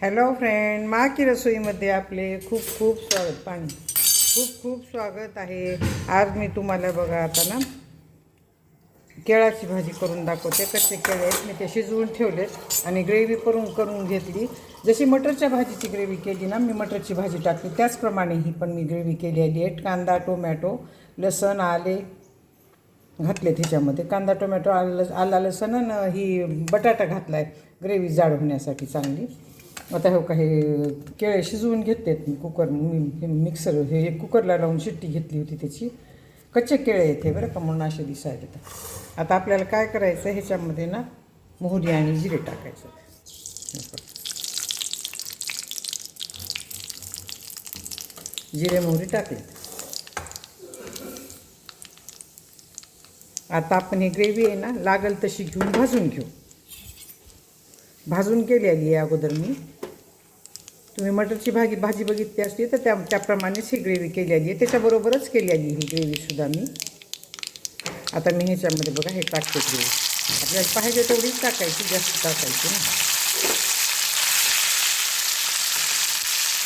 Hello friend, मा की रसोईमध्ये आपले खूप खूप स्वागत. पाणी खूप खूप स्वागत आहे. आज मी तुम्हाला बघा आता ना केळाची भाजी करून दाखवते. कच्चे केळे आहेत, मी ते शिजवून ठेवलेत आणि ग्रेव्ही करून घेतली. जशी मटरच्या भाजीची ग्रेव्ही केली ना, मी मटरची भाजी टाकली त्याचप्रमाणे ही पण मी ग्रेव्ही केलेली आहे. कांदा, टोमॅटो, लसण, आले घातले त्याच्यामध्ये. कांदा, टोमॅटो, आला लसण आणि ही बटाटा घातला आहे ग्रेव्ही जाड होण्यासाठी चांगली. आता हो का हे केळे शिजवून घेतलेत मी मिक्सर हे कुकरला लावून शिट्टी घेतली होती त्याची. कच्चे केळे येते बरं का, म्हणून असे दिसायला. तर आता आपल्याला काय करायचं, ह्याच्यामध्ये ना मोहरी आणि जिरे टाकायचं. जिरे मोहरी टाकले. आता आपण ही ग्रेव्ही आहे ना लागल तशी घेऊन भाजून घेऊ. भाजून केलेली आहे अगोदर मी. तुम्ही मटरची भाजी बघितली असती तर त्याप्रमाणेच ही ग्रेव्ही केलेली आहे, त्याच्याबरोबरच केलेली ही ग्रेव्हीसुद्धा मी. आता मी ह्याच्यामध्ये बघा हे टाकते ग्रेव्ही. आपल्याला पाहिजे तेवढीच टाकायची, जास्त टाकायची ना.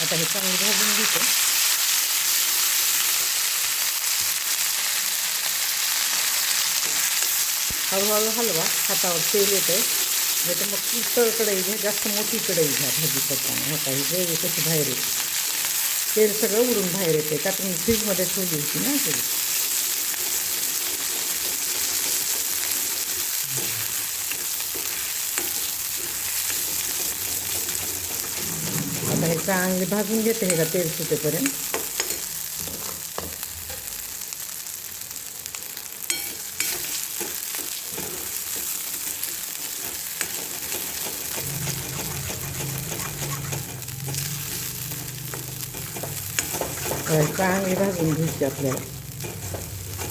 आता हे चांगलं भाजून घेतो. हळूहळू हलवा, हातावर तेल येतं. नाही तर मग कढई घ्या, जास्त मोठी कढई घ्या भाजी करताना. हो का, ही ग्रेव्ही कशी बाहेर येते, तेल सगळं उडून बाहेर येते का. तुम्ही फ्रीजमध्ये ठेवली होती ना तरी. आता हे चांगले भाजून घेते हे का तेल सुटेपर्यंत. चांगली भाजून घ्यायची आपल्याला.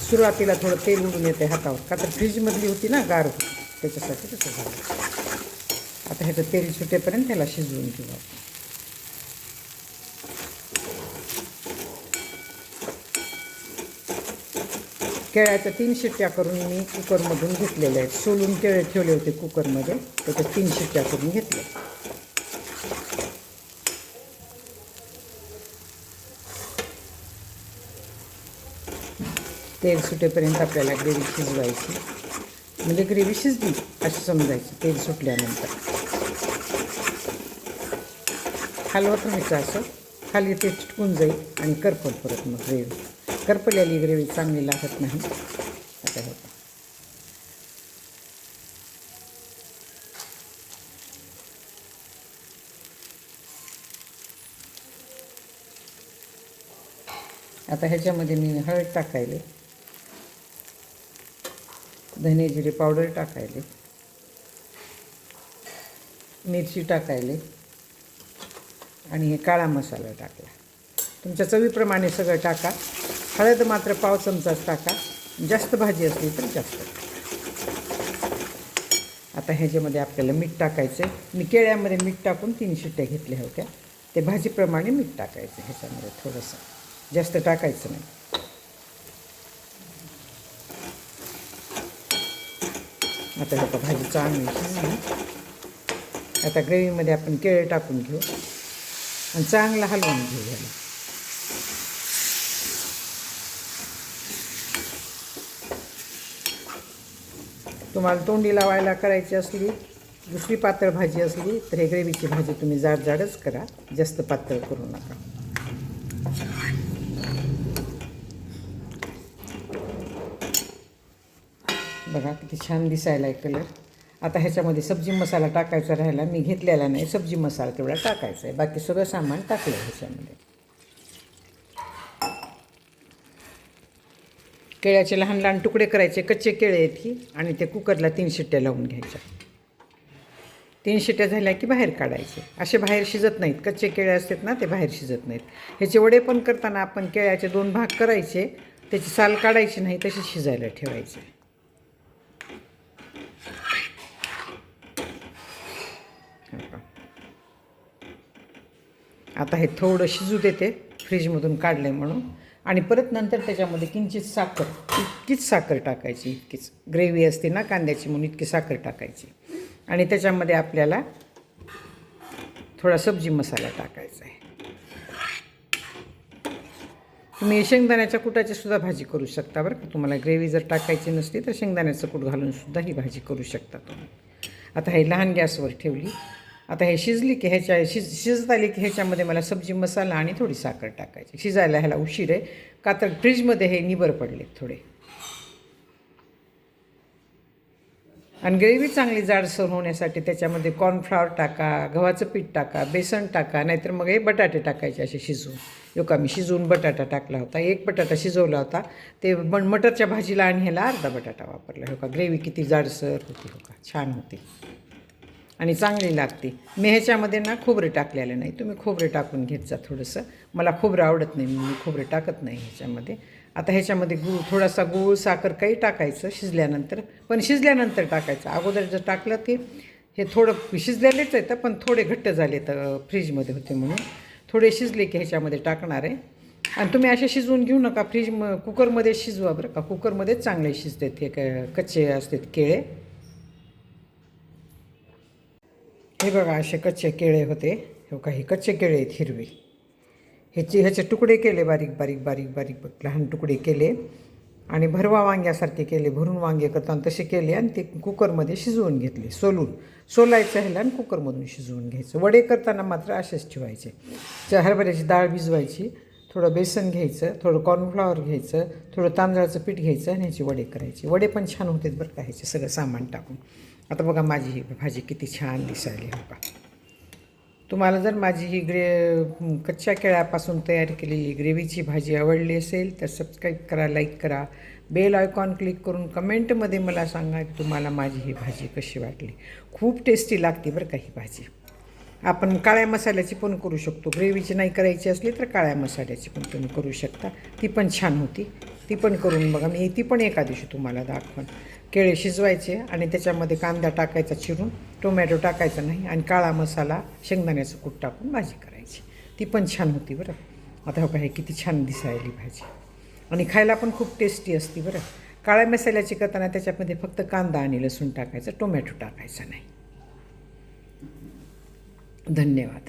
सुरुवातीला थोडं तेल उडून येते हातावर, का तर फ्रीजमधली होती ना गार होती, त्याच्यासाठी तसं झालं. आता ह्याचं तेल सुटेपर्यंत त्याला शिजवून घेऊ आपण. केळ्याच्या 3 शिट्ट्या करून मी कुकरमधून घेतलेल्या आहेत. सोलून केळे ठेवले होते कुकरमध्ये, त्याच्या 3 शिट्ट्या करून घेतल्या. तेल सुटेपर्यंत आपल्याला ग्रेव्ही शिजवायची. म्हणजे ग्रेव्ही शिजली अशी समजायची तेल सुटल्यानंतर. हलवत राहायचं असं, खाली ते चिटकून जाईल आणि करपल परत मग ग्रेव्ही. करपलेली ग्रेव्ही चांगली लागत नाही. आता हे आता ह्याच्यामध्ये मी हळद टाकायले, धने जिरे पावडर टाकायले, मिरची टाकायले आणि हे काळा मसाला टाकला. तुमच्या चवीप्रमाणे सगळं टाका. हळद मात्र पाव चमचाच टाका, जास्त भाजी असली तर जास्त. आता ह्याच्यामध्ये आपल्याला मीठ टाकायचं आहे. मी केळ्यामध्ये मीठ टाकून 3 शिट्ट्या घेतल्या होत्या. ते भाजीप्रमाणे मीठ टाकायचं ह्याच्यामध्ये थोडंसं, जास्त टाकायचं नाही. आता ह्याचा भाजी चांगली शिजली. आता ग्रेव्हीमध्ये आपण केळे टाकून घेऊ आणि चांगलं हलवून घेऊ ह्याला. तुम्हाला तोंडी लावायला करायची असली, दुसरी पातळ भाजी असली तर हे ग्रेव्हीची भाजी तुम्ही जाडच करा, जास्त पातळ करू नका. बघा किती छान दिसायला आहे कलर. आता ह्याच्यामध्ये सब्जी मसाला टाकायचा राहिला, मी घेतलेला नाही. सब्जी मसाला तेवढा टाकायचा आहे, बाकी सगळं सामान टाकलं आहे ह्याच्यामध्ये. केळ्याचे लहान लहान तुकडे करायचे, कच्चे केळे आहेत ही, आणि ते कुकरला 3 शिट्ट्या लावून घ्यायच्या. 3 शिट्ट्या झाल्या की बाहेर काढायचे. असे बाहेर शिजत नाहीत, कच्चे केळे असतात ना ते बाहेर शिजत नाहीत. ह्याचे वडे पण करताना आपण केळ्याचे 2 भाग करायचे, त्याची साल काढायची नाही, तशी शिजायला ठेवायचे. आता हे थोडं शिजू देते, फ्रीजमधून काढले म्हणून. आणि परत नंतर त्याच्यामध्ये किंचित साखर, इतकीच साखर टाकायची, इतकीच. ग्रेव्ही असते ना कांद्याची म्हणून इतकी साखर टाकायची. आणि त्याच्यामध्ये आपल्याला थोडा सब्जी मसाला टाकायचा आहे. तुम्ही शेंगदाण्याच्या कुटाची सुद्धा भाजी करू शकता बरं का. तुम्हाला ग्रेव्ही जर टाकायची नसली तर शेंगदाण्याचं कूट घालून सुद्धा ही भाजी करू शकता तुम्ही. आता हे लहान गॅसवर ठेवली. आता हे शिजली की शिजत आली की ह्याच्यामध्ये मला सब्जी मसाला आणि थोडी साखर टाकायची. शिजायला ह्याला उशीर आहे का तर फ्रीजमध्ये हे निबर पडले थोडे. आणि ग्रेव्ही चांगली जाडसर होण्यासाठी त्याच्यामध्ये कॉर्नफ्लॉवर टाका, गव्हाचं पीठ टाका, बेसन टाका, नाहीतर मग हे बटाटे टाकायचे असे शिजवून. का मी शिजवून बटाटा टाकला होता. एक बटाटा शिजवला होता ते मटरच्या भाजीला आणि ह्याला अर्धा बटाटा वापरला. का ग्रेव्ही किती जाडसर होती. का छान होती आणि चांगली लागते. मी ह्याच्यामध्ये ना खोबरे टाकलेलं नाही. तुम्ही खोबरे टाकून घेत जा थोडंसं. मला खोबरं आवडत नाही, मी खोबरे टाकत नाही ह्याच्यामध्ये. आता ह्याच्यामध्ये थोडासा गूळ, साखर काही टाकायचं शिजल्यानंतर, पण शिजल्यानंतर टाकायचं. अगोदर जर टाकलं ते हे थोडं शिजलेलेच आहे पण थोडे घट्ट झाले तर फ्रीजमध्ये होते म्हणून थोडे शिजले की ह्याच्यामध्ये टाकणार आहे. आणि तुम्ही असे शिजवून घेऊ नका. कुकरमध्ये शिजवा बरं का. कुकरमध्येच चांगले शिजतात हे. कच्चे असतात केळे. हे बघा असे कच्चे केळे होते. हे काही कच्चे केळे आहेत हिरवे. ह्याचे तुकडे केले बारीक बारीक बारीक बारीक लहान तुकडे केले आणि भरवा वांग्यासारखे केले. भरून वांगे करताना तसे केले आणि ते कुकरमध्ये शिजवून घेतले. सोलायचं ह्याला आणि कुकरमधून शिजवून घ्यायचं. वडे करताना मात्र असेच ठेवायचे. हरभऱ्याची डाळ भिजवायची, थोडं बेसन घ्यायचं, थोडं कॉर्नफ्लॉवर घ्यायचं, थोडं तांदळाचं पीठ घ्यायचं आणि ह्याचे वडे करायचे. वडे पण छान होते बरं का ह्याचे सगळं सामान टाकून. आता बघा माझी ही भाजी किती छान दिसायली. हो का. तुम्हाला जर माझी ही कच्च्या केळ्यापासून तयार केलेली ग्रेव्हीची भाजी आवडली असेल तर सबस्क्राईब करा, लाईक करा, बेल आयकॉन क्लिक करून कमेंटमध्ये मला सांगा की तुम्हाला माझी ही भाजी कशी वाटली. खूप टेस्टी लागते बरं का ही भाजी. आपण काळ्या मसाल्याची पण करू शकतो. ग्रेव्हीची नाही करायची असली तर काळ्या मसाल्याची पण तुम्ही करू शकता. ती पण छान होती. ती पण करून बघा. मी ती पण एका दिवशी तुम्हाला दाखवून. केळे शिजवायचे आणि त्याच्यामध्ये कांदा टाकायचा चिरून, टोमॅटो टाकायचा नाही आणि काळा मसाला शेंगदाण्याचं कूट टाकून भाजी करायची. ती पण छान होती बरं. आता हो का हे किती छान दिसायली भाजी आणि खायला पण खूप टेस्टी असते बरं. काळ्या मसाल्याची करताना त्याच्यामध्ये फक्त कांदा आणि लसूण टाकायचं, टोमॅटो टाकायचा नाही. धन्यवाद.